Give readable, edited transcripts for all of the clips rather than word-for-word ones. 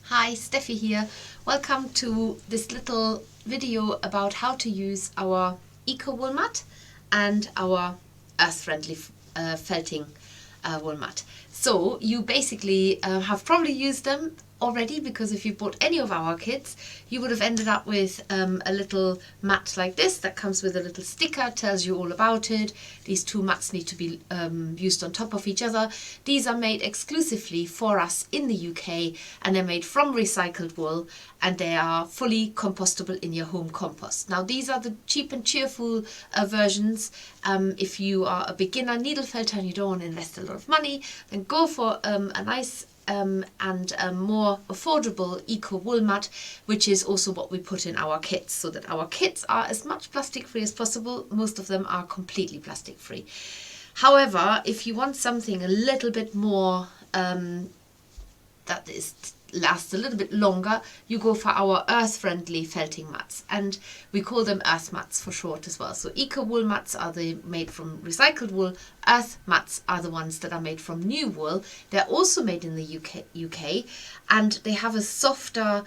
Hi, Steffi here. Welcome to this little video about how to use our eco wool mat and our earth-friendly felting wool mat. So you basically have probably used them already, because if you bought any of our kits, you would have ended up with a little mat like this that comes with a little sticker, tells you all about it. These two mats need to be used on top of each other. These are made exclusively for us in the UK, and they're made from recycled wool, and they are fully compostable in your home compost. Now these are the cheap and cheerful versions. If you are a beginner needle felter and you don't want to invest a lot of money, then go for a nice and more affordable eco wool mat, which is also what we put in our kits, so that our kits are as much plastic free as possible. Most of them are completely plastic free. However, if you want something a little bit more that lasts a little bit longer, you go for our earth-friendly felting mats, and we call them earth mats for short as well. So eco wool mats are made from recycled wool. Earth mats are the ones that are made from new wool. They're also made in the UK, and they have a softer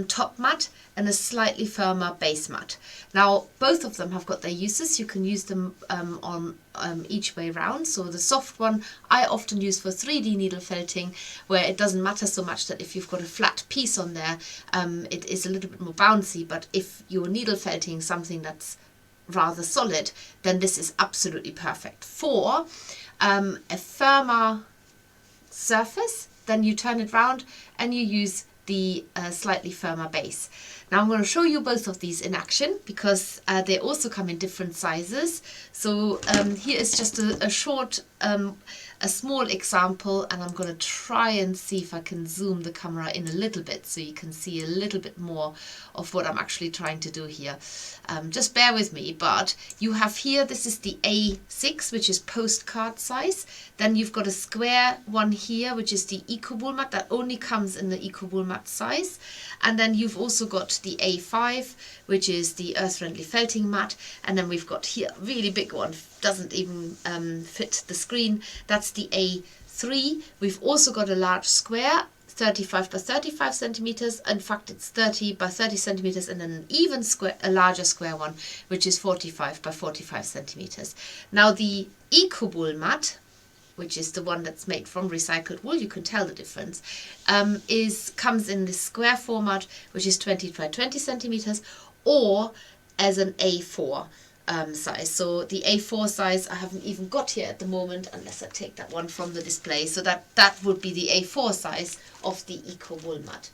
top mat and a slightly firmer base mat. Now both of them have got their uses. You can use them on each way round. So the soft one I often use for 3D needle felting, where it doesn't matter so much that if you've got a flat piece on there, it is a little bit more bouncy. But if you're needle felting something that's rather solid, then this is absolutely perfect. For a firmer surface, then you turn it round and you use the slightly firmer base. Now I'm going to show you both of these in action, because they also come in different sizes. So here is just a short, a small example, and I'm going to try and see if I can zoom the camera in a little bit so you can see a little bit more of what I'm actually trying to do here. Just bear with me. But you have here, this is the A6, which is postcard size. Then you've got a square one here, which is the eco wool mat, that only comes in the eco wool mat size. And then you've also got the A5, which is the earth-friendly felting mat. And then we've got here a really big one, doesn't even fit the screen. That's the A3. We've also got a large square, 35 by 35 centimeters. In fact, it's 30 by 30 centimeters, and then an even square, a larger square one, which is 45 by 45 centimeters. Now the eco wool mat, which is the one that's made from recycled wool, you can tell the difference, comes in this square format, which is 20 by 20 centimeters, or as an A4 size. So the A4 size I haven't even got here at the moment, unless I take that one from the display. So that would be the A4 size of the eco wool mat.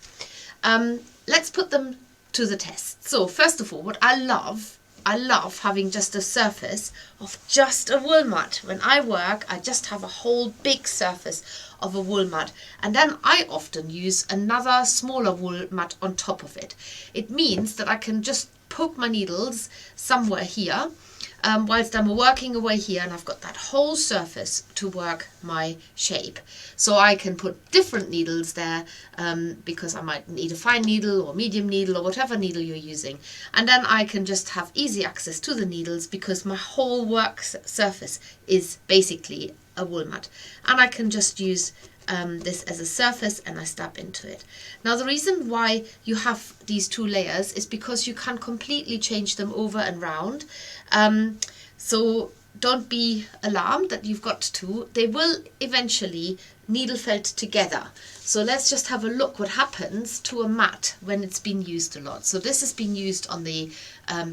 Let's put them to the test. So first of all, what I love having just a surface of just a wool mat. When I work, I just have a whole big surface of a wool mat, and then I often use another smaller wool mat on top of it. It means that I can just poke my needles somewhere here whilst I'm working away here, and I've got that whole surface to work my shape. So I can put different needles there, because I might need a fine needle or medium needle or whatever needle you're using. And then I can just have easy access to the needles, because my whole work surface is basically a wool mat. And I can just use this as a surface, and I stab into it. Now the reason why you have these two layers is because you can completely change them over and round. So don't be alarmed that you've got to. They will eventually needle felt together. So let's just have a look what happens to a mat when it's been used a lot. So this has been used on the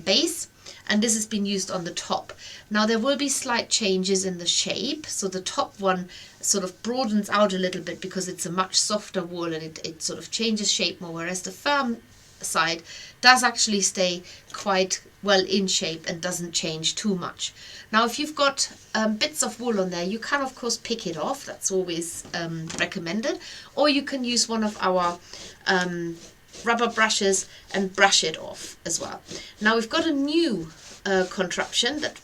base, and this has been used on the top. Now there will be slight changes in the shape. So the top one sort of broadens out a little bit because it's a much softer wool, and it sort of changes shape more, whereas the firm side does actually stay quite well in shape and doesn't change too much. Now if you've got bits of wool on there, you can of course pick it off. That's always recommended. Or you can use one of our rubber brushes and brush it off as well. Now we've got a new contraption that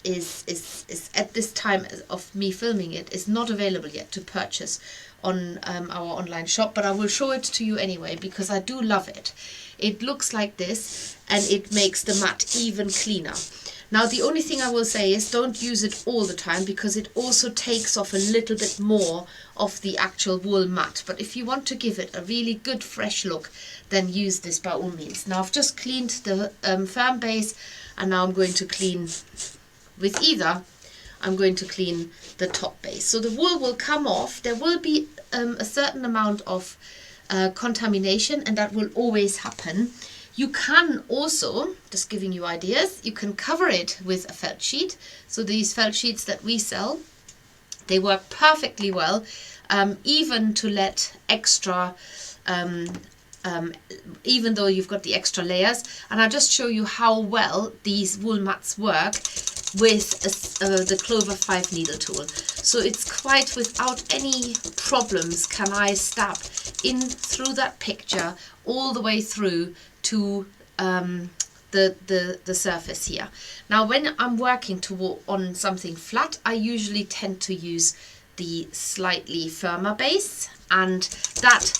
is at this time of me filming it is not available yet to purchase on our online shop, but I will show it to you anyway, because I do love it. It looks like this, and it makes the mat even cleaner. Now the only thing I will say is don't use it all the time, because it also takes off a little bit more of the actual wool mat. But if you want to give it a really good fresh look, then use this by all means. Now I've just cleaned the firm base, and now I'm going to clean with either. I'm going to clean the top base. So the wool will come off. There will be a certain amount of contamination, and that will always happen. You can also, just giving you ideas, you can cover it with a felt sheet. So these felt sheets that we sell, they work perfectly well, even to let extra, even though you've got the extra layers. And I'll just show you how well these wool mats work with the Clover 5 needle tool. So it's quite without any problems can I stab in through that picture all the way through to the surface here. Now when I'm working on something flat, I usually tend to use the slightly firmer base, and that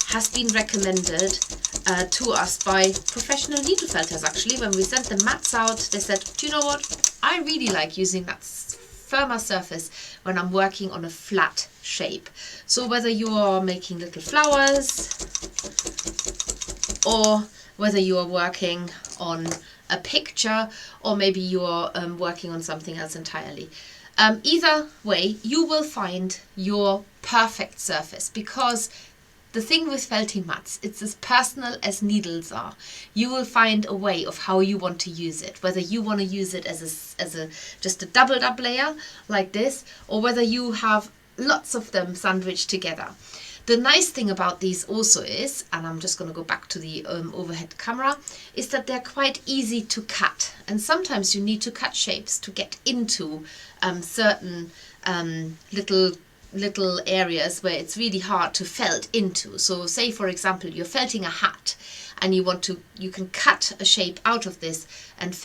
has been recommended to us by professional needle felters. Actually, when we sent the mats out, they said, do you know what, I really like using that firmer surface when I'm working on a flat shape. So whether you are making little flowers, or whether you are working on a picture, or maybe you are working on something else entirely. Either way, you will find your perfect surface, because the thing with felting mats, it's as personal as needles are. You will find a way of how you want to use it, whether you want to use it as just a doubled up layer like this, or whether you have lots of them sandwiched together. The nice thing about these also is, and I'm just going to go back to the overhead camera, is that they're quite easy to cut. And sometimes you need to cut shapes to get into certain little areas where it's really hard to felt into. So say for example you're felting a hat, and you can cut a shape out of this and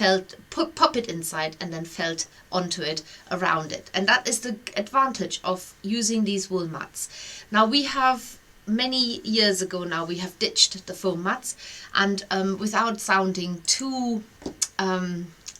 pop it inside, and then felt onto it, around it. And that is the advantage of using these wool mats. Now we have, many years ago now, we have ditched the foam mats, and without sounding too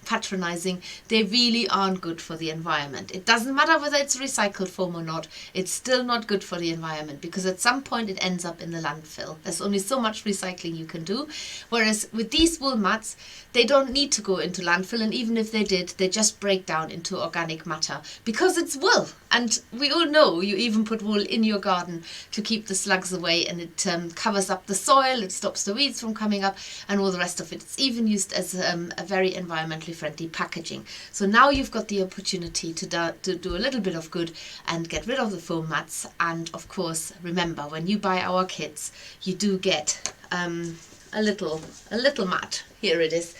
patronizing, they really aren't good for the environment. It doesn't matter whether it's recycled foam or not, it's still not good for the environment, because at some point it ends up in the landfill. There's only so much recycling you can do, whereas with these wool mats, they don't need to go into landfill, and even if they did, they just break down into organic matter, because it's wool. And we all know you even put wool in your garden to keep the slugs away, and it covers up the soil, it stops the weeds from coming up, and all the rest of it. It's even used as a very environmentally friendly packaging. So now you've got the opportunity to do a little bit of good and get rid of the foam mats. And of course, remember, when you buy our kits, you do get a little mat. Here it is.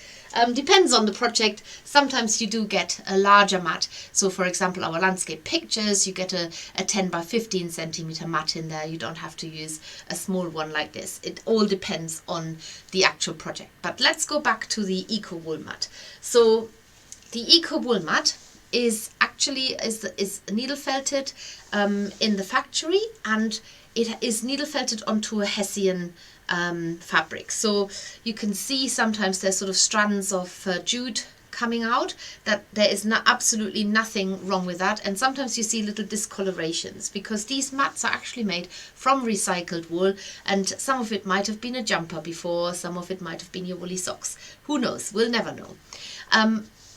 Depends on the project. Sometimes you do get a larger mat. So for example, our landscape pictures, you get a 10 by 15 centimeter mat in there. You don't have to use a small one like this. It all depends on the actual project. But let's go back to the eco wool mat. So the eco wool mat is actually is needle felted in the factory, and it is needle felted onto a Hessian fabric. So you can see sometimes there's sort of strands of jute coming out, that there is absolutely nothing wrong with that. And sometimes you see little discolorations, because these mats are actually made from recycled wool, and some of it might have been a jumper before, some of it might have been your woolly socks. Who knows? We'll never know.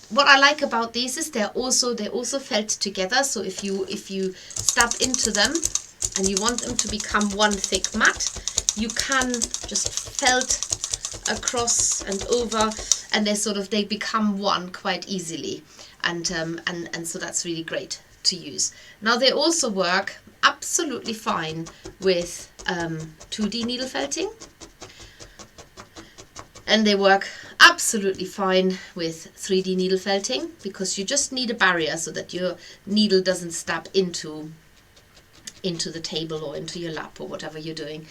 What I like about these is they're also felt together. So if you stab into them and you want them to become one thick mat, you can just felt across and over, and they become one quite easily, and so that's really great to use. Now they also work absolutely fine with 2D needle felting, and they work absolutely fine with 3D needle felting, because you just need a barrier so that your needle doesn't stab into the table or into your lap or whatever you're doing.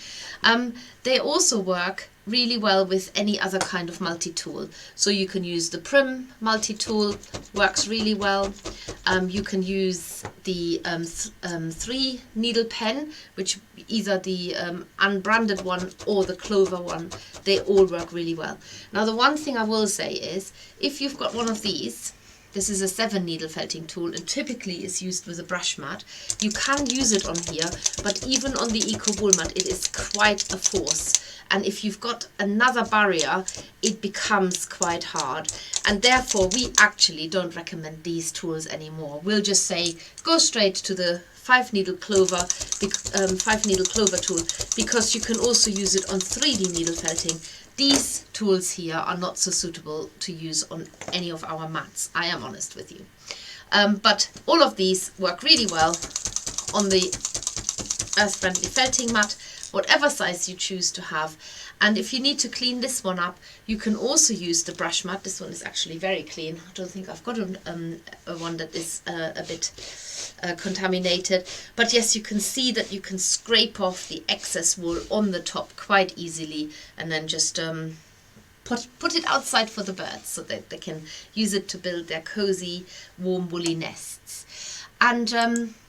They also work really well with any other kind of multi-tool. So you can use the Prim multi-tool, works really well. You can use the 3 needle pen, which either the unbranded one or the clover one. They all work really well. Now the one thing I will say is, if you've got one of these, this is a 7 needle felting tool and typically is used with a brush mat. You can use it on here, but even on the Eco Wool mat it is quite a force. And if you've got another barrier, it becomes quite hard. And therefore we actually don't recommend these tools anymore. We'll just say go straight to the 5 needle clover tool, because you can also use it on 3D needle felting. These tools here are not so suitable to use on any of our mats, I am honest with you. But all of these work really well on the earth-friendly felting mat, whatever size you choose to have. And if you need to clean this one up, you can also use the brush mat. This one is actually very clean. I don't think I've got a one that is a bit contaminated. But yes, you can see that you can scrape off the excess wool on the top quite easily, and then just put it outside for the birds so that they can use it to build their cozy, warm, woolly nests. And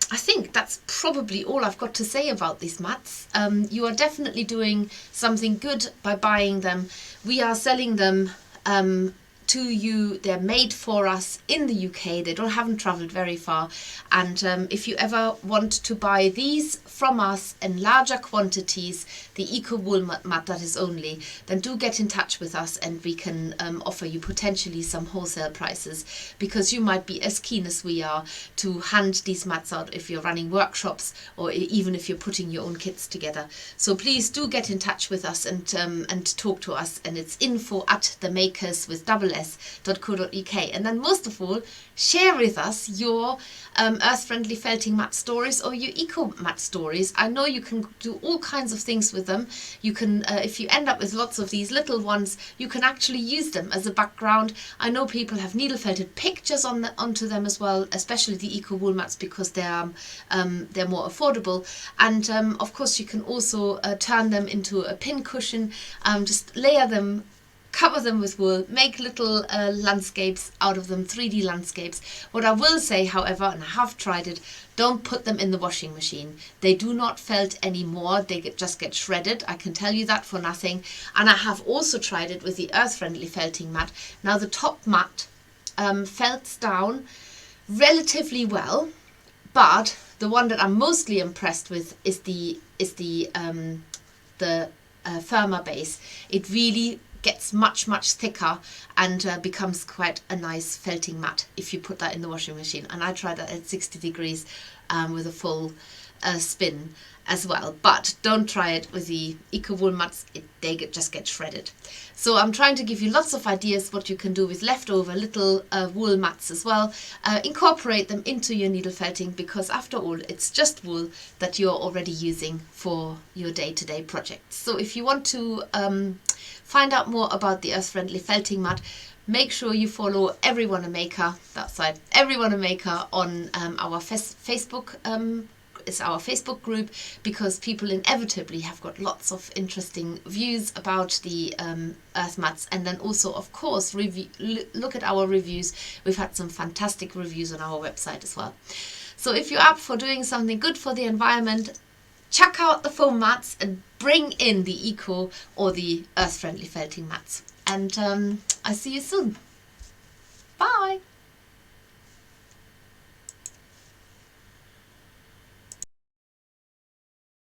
I think that's probably all I've got to say about these mats. You are definitely doing something good by buying them. We are selling them to you. They're made for us in the UK. They haven't travelled very far. And if you ever want to buy these from us in larger quantities, the Eco Wool mat that is only, then do get in touch with us and we can offer you potentially some wholesale prices, because you might be as keen as we are to hand these mats out if you're running workshops or even if you're putting your own kits together. So please do get in touch with us and talk to us, and it's info@themakers with double s.co.uk. And then most of all, share with us your earth-friendly felting mat stories or your eco mat stories. I know you can do all kinds of things with them. You can, if you end up with lots of these little ones, you can actually use them as a background. I know people have needle felted pictures onto them as well, especially the Eco Wool mats, because they're more affordable. And of course you can also turn them into a pin cushion, just layer them, cover them with wool, make little landscapes out of them, 3D landscapes. What I will say, however, and I have tried it, don't put them in the washing machine. They do not felt anymore. They just get shredded. I can tell you that for nothing. And I have also tried it with the earth-friendly felting mat. Now the top mat felts down relatively well, but the one that I'm mostly impressed with is the firmer base. It really gets much thicker and becomes quite a nice felting mat if you put that in the washing machine. And I tried that at 60 degrees with a full spin as well. But don't try it with the Eco Wool mats, they just get shredded. So I'm trying to give you lots of ideas what you can do with leftover little wool mats as well. Incorporate them into your needle felting, because after all it's just wool that you're already using for your day-to-day projects. So if you want to find out more about the earth-friendly felting mat, make sure you follow Everyone a Maker, that side, Everyone a Maker on our Facebook. Is our Facebook group, because people inevitably have got lots of interesting views about the earth mats. And then also, of course, look at our reviews. We've had some fantastic reviews on our website as well. So if you're up for doing something good for the environment, chuck out the foam mats and bring in the eco or the earth-friendly felting mats. And I see you soon. Bye!